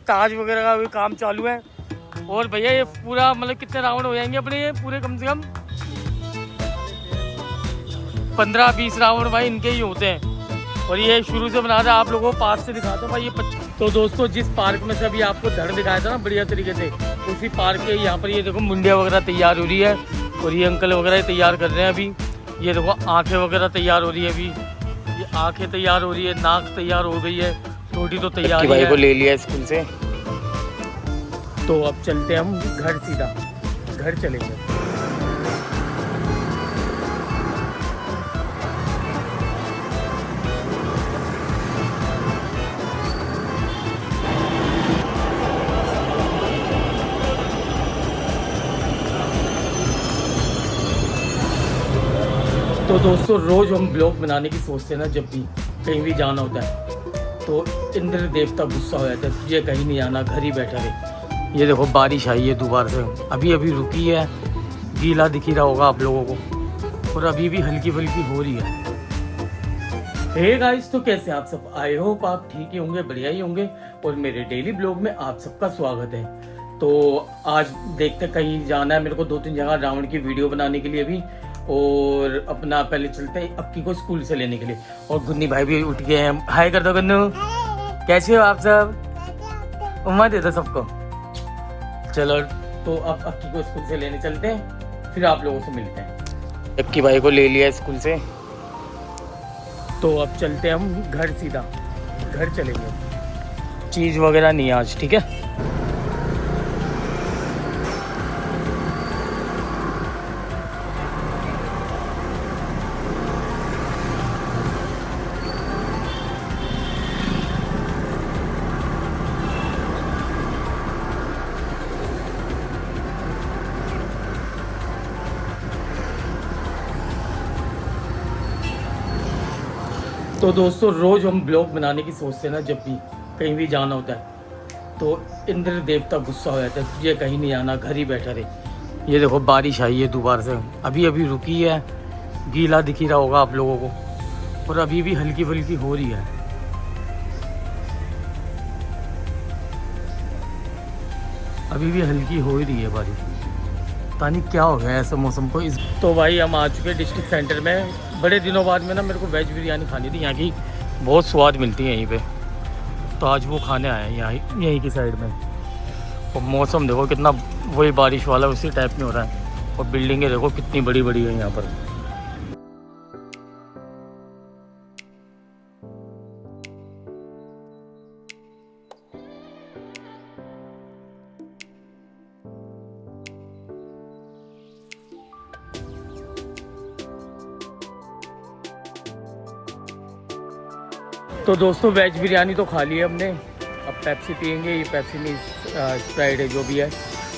ताज वगैरह का भी काम चालू है। और भैया ये पूरा मतलब कितने राउंड हो जाएंगे अपने, ये पूरे कम से कम 15-20 राउंड भाई इनके ही होते हैं। और ये शुरू से बना रहा है, आप लोगों को पास से दिखाता हूँ भाई ये 25। तो दोस्तों जिस पार्क में से अभी आपको धड़ दिखाया था ना बढ़िया तरीके से, उसी पार्क के यहाँ पर ये देखो मुंडिया वगैरह तैयार हो रही है। और ये अंकल वगैरह तैयार कर रहे हैं अभी। ये देखो आंखें वगैरह तैयार हो रही है अभी, ये आंखें तैयार हो रही है, नाक तैयार हो गई है, रोटी तो तैयार है। भाई को ले लिया स्कूल से, तो अब चलते हैं हम घर, सीधा घर चलेंगे। तो दोस्तों रोज़ हम ब्लॉग बनाने की सोचते हैं ना, जब भी कहीं भी जाना होता है तो इंद्र देवता गुस्सा हो जाता है, तुझे कहीं नहीं आना, घर ही बैठा रहे। ये देखो बारिश आई है दोबारा से, अभी अभी रुकी है, गीला दिख ही रहा होगा आप लोगों को, और अभी भी हल्की फुल्की हो रही है। हे गाइस, तो कैसे आप सब? आई होप आप ठीक ही होंगे, बढ़िया ही होंगे। और मेरे डेली ब्लॉग में आप सबका स्वागत है। तो आज देखते कहीं जाना है मेरे को 2-3 जगह रावण की वीडियो बनाने के लिए भी, और अपना पहले चलते हैं अक्की को स्कूल से लेने के लिए। और गुन्नी भाई भी उठ गए हैं, हाय कर दो गुन्नू, कैसे हो आप सब? उम्मा दे दो सबको। चलो तो अब अक्की को स्कूल से लेने चलते हैं, फिर आप लोगों से मिलते हैं। अक्की भाई को ले लिया स्कूल से, तो अब चलते हैं हम घर, सीधा घर चलेंगे। चीज़ वगैरह नहीं आज, ठीक है। तो दोस्तों रोज़ हम ब्लॉग बनाने की सोचते हैं ना, जब भी कहीं भी जाना होता है तो इंद्र देवता गुस्सा हो जाता है, तुझे कहीं नहीं आना, घर ही बैठा रहे। ये देखो बारिश आई है दोबारा से, अभी अभी रुकी है, गीला दिख ही रहा होगा आप लोगों को, और अभी भी हल्की फुल्की हो रही है। अभी भी हल्की हो ही रही है बारिश, पता नहीं क्या हो गया ऐसे मौसम को। तो भाई हम आ चुके हैं डिस्ट्रिक्ट सेंटर में। बड़े दिनों बाद में ना मेरे को वेज बिरयानी खानी थी, यहाँ की बहुत स्वाद मिलती है यहीं पे, तो आज वो खाने आए हैं यहीं की साइड में। और मौसम देखो कितना वही बारिश वाला उसी टाइप में हो रहा है, और बिल्डिंगें देखो कितनी बड़ी बड़ी है यहाँ पर। तो दोस्तों वेज बिरयानी तो खा ली है हमने, अब पेप्सी पियेंगे। ये पेप्सी नहीं स्प्राइट है जो भी है।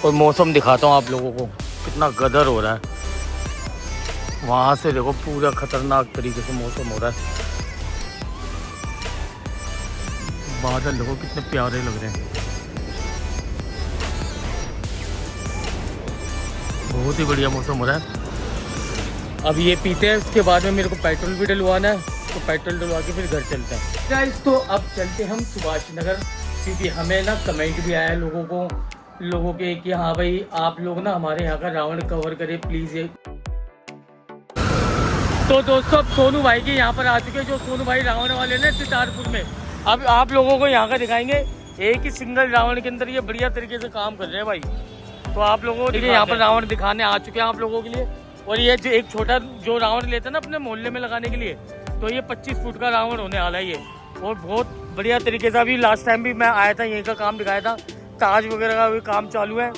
और मौसम दिखाता हूँ आप लोगों को, कितना गदर हो रहा है। वहाँ से देखो पूरा खतरनाक तरीके से मौसम हो रहा है। बादल देखो कितने प्यारे लग रहे हैं, बहुत ही बढ़िया मौसम हो रहा है। अब ये पीते हैं, उसके बाद में मेरे को पेट्रोल भी डलवाना है, तो पेट्रोल डलवा के फिर घर चलते हैं गाइस। तो अब चलते हम सुभाष नगर, क्योंकि हमें ना कमेंट भी आया है लोगों के कि हाँ भाई आप लोग ना हमारे यहाँ का रावण कवर करें प्लीज़। ये तो दोस्तों अब सोनू भाई के यहाँ पर आ चुके हैं, जो सोनू भाई रावण वाले ने सितारपुर में। अब आप लोगों को यहाँ का दिखाएंगे, एक ही सिंगल रावण के अंदर ये बढ़िया तरीके से काम कर रहे हैं भाई। तो आप लोगों को देखिए यहाँ पर रावण दिखाने आ चुके हैं आप लोगों के लिए। और ये जो एक छोटा जो रावण लेते हैं ना अपने मोहल्ले में लगाने के लिए, तो ये 25 फुट का रावण होने वाला है ये, और बहुत बढ़िया तरीके से। अभी लास्ट टाइम भी मैं आया था, यहीं का काम दिखाया था, ताज वगैरह का भी काम चालू है।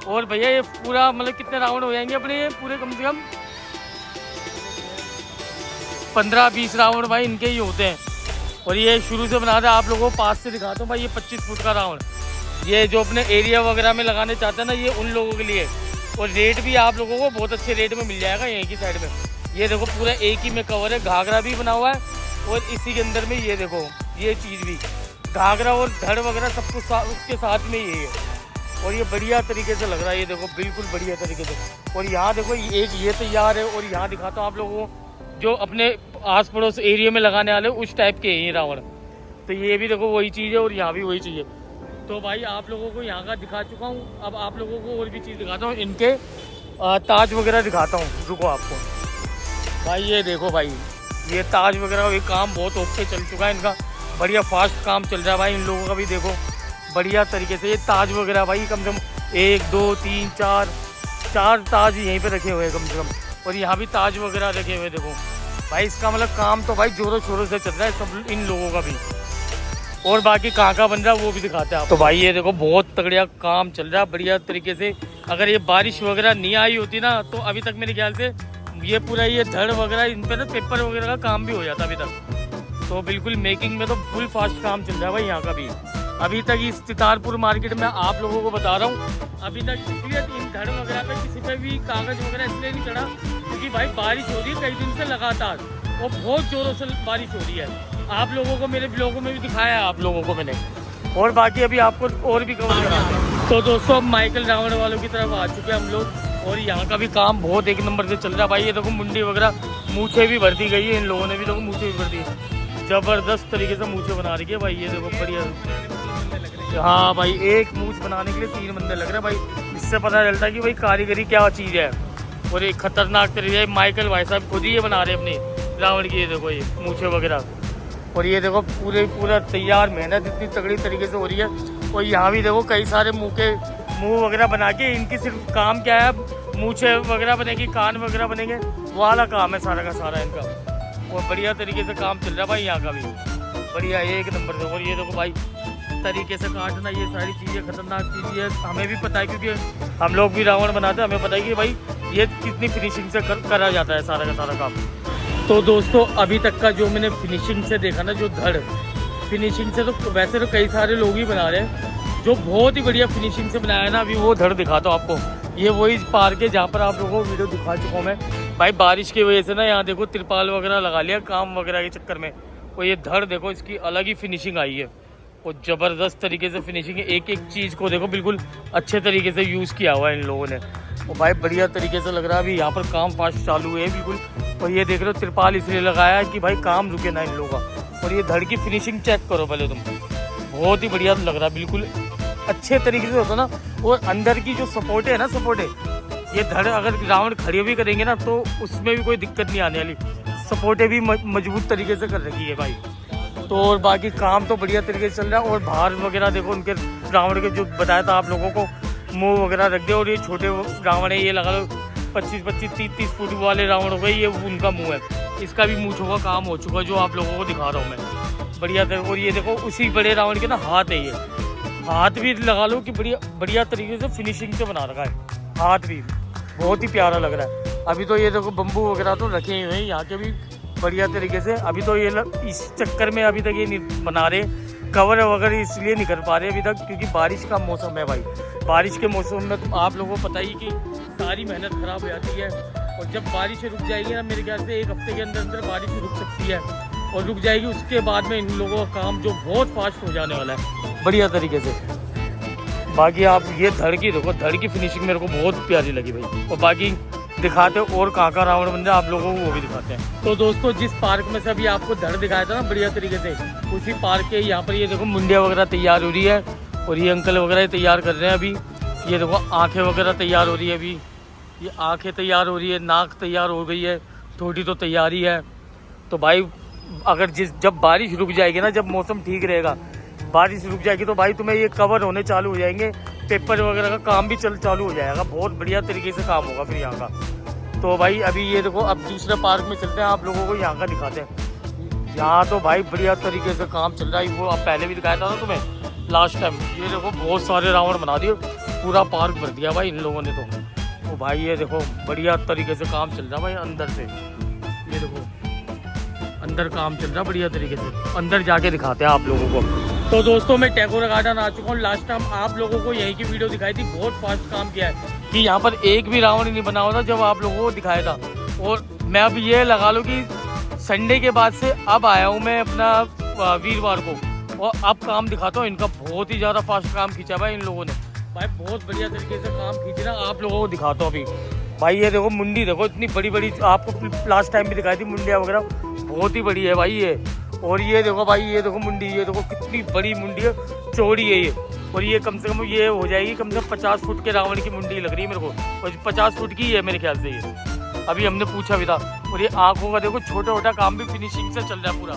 और भैया ये पूरा मतलब कितने रावण हो जाएंगे अपने, ये पूरे कम से कम 15-20 रावण भाई इनके ही होते हैं। और ये शुरू से बना रहा है, आप लोगों को पास से दिखाता हूँ भाई, ये 25 फुट का रावण, ये जो अपने एरिया वगैरह में लगाने चाहते हैं ना, ये उन लोगों के लिए। और रेट भी आप लोगों को बहुत अच्छे रेट में मिल जाएगा यहीं की साइड में। ये देखो पूरा एक ही में कवर है, घाघरा भी बना हुआ है, और इसी के अंदर में ये देखो ये चीज़ भी, घाघरा और धड़ वगैरह सब कुछ उसके साथ में ये है। और ये बढ़िया तरीके से लग रहा है, ये देखो बिल्कुल बढ़िया तरीके से। और यहाँ देखो एक ये तैयार है, और यहाँ दिखाता हूँ आप लोगों को जो अपने आस पड़ोस एरिया में लगाने वाले उस टाइप के ये रावण। तो ये भी देखो वही चीज़ है, और यहाँ भी वही चीज़ है। तो भाई आप लोगों को यहाँ का दिखा चुका हूँ, अब आप लोगों को और भी चीज़ दिखाता हूँ, इनके ताज वगैरह दिखाता हूँ। रुको आपको भाई, ये देखो भाई, ये ताज वगैरह भी काम बहुत ओके चल चुका है इनका, बढ़िया फास्ट काम चल रहा है भाई इन लोगों का भी। देखो बढ़िया तरीके से ये ताज वगैरह भाई कम से कम 1 2 3 4 ताज यहीं पे रखे हुए हैं कम से कम, और यहाँ भी ताज वगैरह रखे हुए। देखो भाई इसका मतलब काम तो भाई जोरों शोरों से चल रहा है सब इन लोगों का भी। और बाकी कहाँ का बन रहा है वो भी दिखाते हैं आप। तो भाई ये देखो बहुत तगड़ा काम चल रहा है बढ़िया तरीके से। अगर ये बारिश वगैरह नहीं आई होती ना तो अभी तक मेरे ख्याल से ये पूरा ये धड़ वगैरह इन पर ना पेपर वगैरह का काम भी हो जाता अभी तक। तो बिल्कुल मेकिंग में तो फुल फास्ट काम चल रहा है भाई यहाँ का भी। अभी तक इस तितारपुर मार्केट में आप लोगों को बता रहा हूँ, अभी तक इसलिए इन धड़ वगैरह पे किसी पे भी कागज़ वगैरह इसलिए नहीं चढ़ा क्योंकि भाई बारिश हो रही है कई दिन से लगातार, और बहुत ज़ोरों से बारिश हो रही है। आप लोगों को मेरे ब्लॉगों में भी दिखाया है आप लोगों को मैंने, और बाकी अभी आपको और भी कवर कराते हैं। तो दोस्तों अब माइकल रावण वालों की तरफ आ चुके हैं हम लोग, और यहाँ का भी काम बहुत एक नंबर से चल रहा है भाई। ये देखो मुंडी वगैरह मूछें भी भर दी गई है इन लोगों ने भी, देखो मूछें भी भर दी है, ज़बरदस्त तरीके से मूछें बना रही है भाई। ये देखो बढ़िया, हाँ भाई एक मूछ बनाने के लिए 3 बंदे लग रहे हैं भाई। इससे पता चलता है कि भाई कारीगरी क्या चीज़ है, और एक खतरनाक तरीके से माइकल भाई साहब खुद ही ये बना रहे हैं अपनी रावण की। ये देखो ये मूछें वगैरह, और ये देखो पूरा तैयार, मेहनत इतनी तगड़ी तरीके से हो रही है। और यहाँ भी देखो कई सारे मुंह वगैरह बना के, इनकी सिर्फ काम क्या है, मूछें वगैरह बनेगी, कान वगैरह बनेंगे, वो वाला काम है सारा का सारा इनका। और बढ़िया तरीके से काम चल रहा है भाई यहाँ का भी, बढ़िया एक नंबर से। और ये देखो भाई तरीके से काटना, ये सारी चीज़ें खतरनाक चीज़ें है, हमें भी पता है क्योंकि हम लोग भी रावण बनाते हैं, हमें पता है कि भाई ये कितनी फिनिशिंग से करा जाता है सारा का सारा काम। तो दोस्तों अभी तक का जो मैंने फिनिशिंग से देखा ना, जो धड़ फिनिशिंग से, तो वैसे तो कई सारे लोग ही बना रहे हैं, जो बहुत ही बढ़िया फिनिशिंग से बनाया है ना, अभी वो धड़ दिखाता हूँ आपको। ये वही पार्क है जहाँ पर आप लोगों को वीडियो दिखा चुका हूँ मैं भाई। बारिश की वजह से ना यहाँ देखो तिरपाल वगैरह लगा लिया काम वगैरह के चक्कर में, और ये धड़ देखो इसकी अलग ही फिनिशिंग आई है, और ज़बरदस्त तरीके से फिनिशिंग है। एक एक चीज़ को देखो बिल्कुल अच्छे तरीके से यूज़ किया हुआ है इन लोगों ने, और भाई बढ़िया तरीके से लग रहा है। अभी यहाँ पर काम फास्ट चालू है बिल्कुल, और ये देख रहे हो तिरपाल इसलिए लगाया है कि भाई काम रुके ना इन लोगों का। और ये धड़ की फिनिशिंग चेक करो पहले तुम, बहुत ही बढ़िया लग रहा है, बिल्कुल अच्छे तरीके से होता ना। और अंदर की जो सपोर्ट है ना, सपोर्ट है, ये धड़ अगर रावण खड़ी भी करेंगे ना तो उसमें भी कोई दिक्कत नहीं आने वाली, सपोर्टें भी मजबूत तरीके से कर रखी है भाई। तो और बाकी काम तो बढ़िया तरीके से चल रहा है। और बाहर वगैरह देखो उनके रावण के, जो बताया था आप लोगों को, मुँह वगैरह रख दे। और ये छोटे रावण है, ये लगा लो 25-25-30-30 फुट वाले रावण हो गए, ये उनका मुँह है, इसका भी मूँछों का काम हो चुका है जो आप लोगों को दिखा रहा हूँ मैं बढ़िया तरह। और ये देखो उसी बड़े रावण के ना हाथ है, ये हाथ भी लगा लो कि बढ़िया तरीके से फिनिशिंग से बना रखा है, हाथ भी बहुत ही प्यारा लग रहा है। अभी तो ये देखो बम्बू वगैरह तो रखे हुए हैं यहाँ के भी बढ़िया तरीके से। अभी तो ये इस चक्कर में अभी तक ये नहीं बना रहे, कवर वगैरह इसलिए नहीं कर पा रहे अभी तक क्योंकि बारिश का मौसम है भाई। बारिश के मौसम में तो आप लोगों को पता ही कि सारी मेहनत ख़राब हो जाती है, और जब बारिश रुक जाएगी ना, मेरे ख्याल से 1 हफ्ते के अंदर अंदर बारिश रुक सकती है, और रुक जाएगी उसके बाद में इन लोगों का काम जो बहुत फास्ट हो जाने वाला है बढ़िया तरीके से। बाकी आप ये धड़ की देखो, धड़ की फिनिशिंग मेरे को बहुत प्यारी लगी भाई। और बाकी दिखाते और कहाँ का रावण बन जाए आप लोगों को वो भी दिखाते हैं। तो दोस्तों जिस पार्क में से अभी आपको धड़ दिखाया था ना बढ़िया तरीके से, उसी पार्क के यहाँ पर ये देखो मुंडिया वगैरह तैयार हो रही है, और ये अंकल वगैरह तैयार कर रहे हैं अभी। ये देखो आँखें वगैरह तैयार हो रही है अभी, ये आँखें तैयार हो रही है, नाक तैयार हो गई है, थोड़ी तो तैयारी है। तो भाई अगर जब बारिश रुक जाएगी ना, जब मौसम ठीक रहेगा, बारिश रुक जाएगी तो भाई तुम्हें ये कवर होने चालू हो जाएंगे, पेपर वगैरह का काम भी चालू हो जाएगा, बहुत बढ़िया तरीके से काम होगा फिर यहाँ का। तो भाई अभी ये देखो अब दूसरे पार्क में चलते हैं, आप लोगों को यहाँ का दिखाते हैं। यहाँ तो भाई बढ़िया तरीके से काम चल रहा है, वो अब पहले भी दिखाया था ना तुम्हें लास्ट टाइम। ये देखो बहुत सारे रावण बना दिए, पूरा पार्क भर दिया भाई इन लोगों ने तो भाई ये देखो बढ़िया तरीके से काम चल रहा है भाई अंदर से। ये देखो अंदर काम चल रहा है बढ़िया तरीके से, अंदर जाके दिखाते हैं आप लोगों को। तो दोस्तों मैं टैगोर गार्डन आ चुका हूँ। लास्ट टाइम आप लोगों को यहीं की वीडियो दिखाई थी, बहुत फास्ट काम किया है कि यहाँ पर एक भी रावण नहीं बना हुआ था जब आप लोगों को दिखाया था। और मैं अब ये लगा लूँ कि संडे के बाद से अब आया हूँ मैं अपना वीरवार को, और अब काम दिखाता हूँ इनका। बहुत ही ज़्यादा फास्ट काम खींचा भाई इन लोगों ने भाई, बहुत बढ़िया तरीके से काम खींच रहा। आप लोगों को दिखाता हूँ अभी भाई। ये देखो मुंडी देखो इतनी बड़ी बड़ी, आपको लास्ट टाइम भी दिखाई थी मुंडिया वगैरह, बहुत ही बड़ी है भाई ये। और ये देखो भाई, ये देखो मुंडी, ये देखो कितनी बड़ी मुंडी है, चौड़ी है ये, और ये कम से कम ये हो जाएगी कम से कम 50 फुट के रावण की मुंडी लग रही है मेरे को, और 50 फुट की है मेरे ख्याल से ये। अभी हमने पूछा भी था। और ये आँखों का देखो छोटा छोटा काम भी फिनिशिंग से चल रहा है पूरा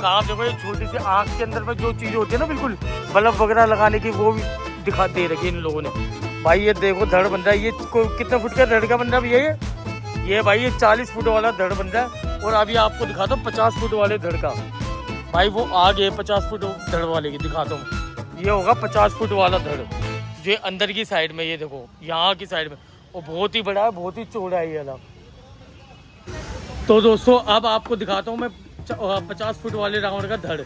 काम। देखो ये छोटी सी आँख के अंदर में जो चीज़ होती है ना बिल्कुल बल्ब वगैरह लगाने की, वो भी दिखा दे रखी है इन लोगों ने। भाई ये देखो धड़ बन रहा है। ये कितने फुट का धड़ का बन रहा है ये भाई ये 40 फुट वाला धड़ बन रहा है। और अभी आपको दिखाता हूँ 50 फुट वाले धड़ का। भाई वो आगे 50 फुट धड़ वाले की दिखाता हूँ। ये होगा 50 फुट वाला धड़ जो अंदर की साइड में, ये देखो यहाँ की साइड में, और बहुत ही बड़ा है, बहुत ही चौड़ा है ये वाला। तो दोस्तों अब आपको दिखाता हूँ मैं 50 फुट वाले रावण का धड़।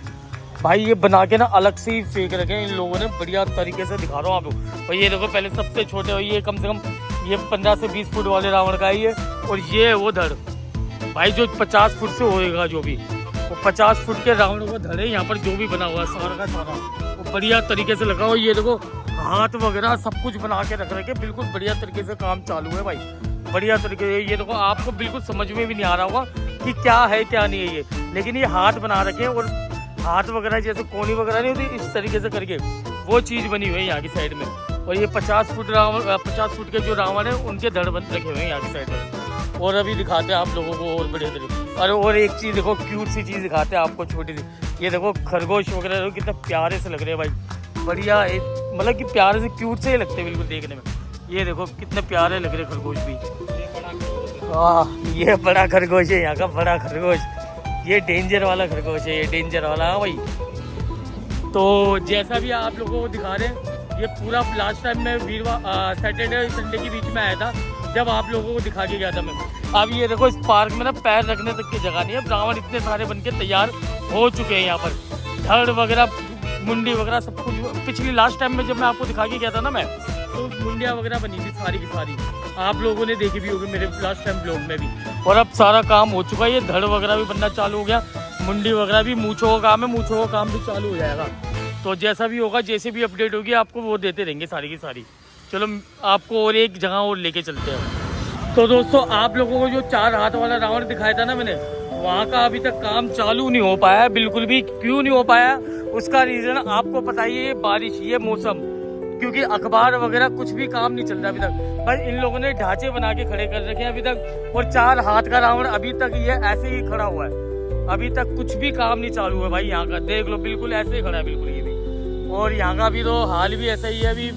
भाई ये बना के ना अलग से ही फेंक रखे हैं इन लोगों ने, बढ़िया तरीके से दिखा रहा हूँ आपको। और ये देखो पहले सबसे छोटे हो, ये कम से कम ये 15 से 20 फुट वाले रावण का है ये। और ये है वो धड़ भाई जो 50 फुट से होएगा, जो भी वो 50 फुट के रावण का धड़ है। यहाँ पर जो भी बना हुआ है सारा का सारा वो बढ़िया तरीके से लगा हुआ। ये देखो हाथ वगैरह सब कुछ बना के रख रखे, बिल्कुल बढ़िया तरीके से काम चालू है भाई, बढ़िया तरीके से। ये देखो आपको बिल्कुल समझ में भी नहीं आ रहा होगा कि क्या है क्या नहीं है ये, लेकिन ये हाथ बना रखे हैं। और हाथ वगैरह जैसे कोनी वगैरह नहीं होती, इस तरीके से करके वो चीज़ बनी हुई है यहाँ की साइड में। और ये 50 फुट के जो रावण है उनके धड़ बन रखे हुए हैं यहाँ की साइड में। और अभी दिखाते हैं आप लोगों को और बढ़िया तरीके। और एक चीज़ देखो, क्यूट सी चीज़ दिखाते हैं आपको छोटी सी। ये देखो खरगोश वगैरह कितने प्यारे से लग रहे हैं भाई, बढ़िया मतलब कि प्यारे से क्यूट से ही लगते हैं बिल्कुल देखने में। ये देखो कितने प्यारे लग रहे खरगोश भी। ये बड़ा खरगोश है यहाँ का, बड़ा खरगोश। ये डेंजर वाला खरगोश है, ये डेंजर वाला। हाँ भाई, तो जैसा भी आप लोगों को दिखा रहे हैं, ये पूरा लास्ट टाइम मैं सैटरडे संडे के बीच में आया था जब आप लोगों को दिखा के गया था मैं। अब ये देखो इस पार्क में ना पैर रखने तक की जगह नहीं है। रावण इतने सारे बन के तैयार हो चुके हैं यहाँ पर, धड़ वगैरह मुंडी वगैरह सब कुछ। पिछली लास्ट टाइम में जब मैं आपको दिखा के गया था ना मैं, तो मुंडियाँ वगैरह बनी थी सारी की सारी, आप लोगों ने देखी भी होगी मेरे लास्ट टाइम ब्लॉग में भी। और अब सारा काम हो चुका है, ये धड़ वगैरह भी बनना चालू हो गया, मुंडी वगैरह भी, मूंछों का काम है, मूंछों का काम भी चालू हो जाएगा। तो जैसा भी होगा, जैसे भी अपडेट होगी आपको वो देते रहेंगे सारी की सारी। चलो आपको और एक जगह और लेके चलते हैं। तो दोस्तों आप लोगों को जो 4 हाथ वाला रावण दिखाया था ना मैंने, वहाँ का अभी तक काम चालू नहीं हो पाया है बिल्कुल भी। क्यों नहीं हो पाया? उसका रीज़न आपको पता ही है, ये बारिश, ये मौसम, क्योंकि अखबार वगैरह कुछ भी काम नहीं चल रहा अभी तक। बस इन लोगों ने ढांचे बना के खड़े कर रखे हैं अभी तक। और 4 हाथ का रावण अभी तक ये ऐसे ही खड़ा हुआ है, अभी तक कुछ भी काम नहीं चालू है भाई। यहाँ का देख लो, बिल्कुल ऐसे ही खड़ा है बिल्कुल ये भी। और यहाँ का भी तो हाल भी ऐसा ही है। अभी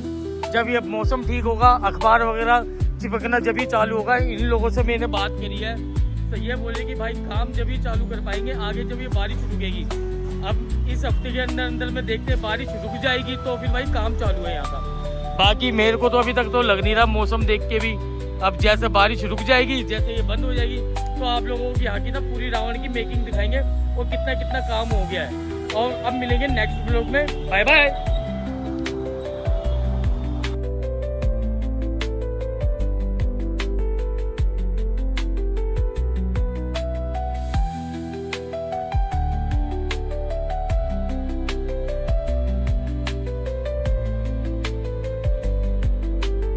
जब ये मौसम ठीक होगा, अखबार वगैरह चिपकना जब ही चालू होगा। इन लोगों से मैंने बात करी है, तो ये बोले कि भाई काम जब ही चालू कर पाएंगे आगे, जब ये बारिश रुकेगी। अब इस हफ्ते के अंदर अंदर में देखते हैं बारिश रुक जाएगी तो फिर भाई काम चालू है यहाँ का। बाकी मेरे को तो अभी तक तो लग नहीं रहा मौसम देख के भी। अब जैसे बारिश रुक जाएगी, जैसे ये बंद हो जाएगी, तो आप लोगों को यहाँ की ना पूरी रावण की मेकिंग दिखाएंगे और कितना कितना काम हो गया है। और अब मिलेंगे नेक्स्ट ब्लॉग में। Bye bye.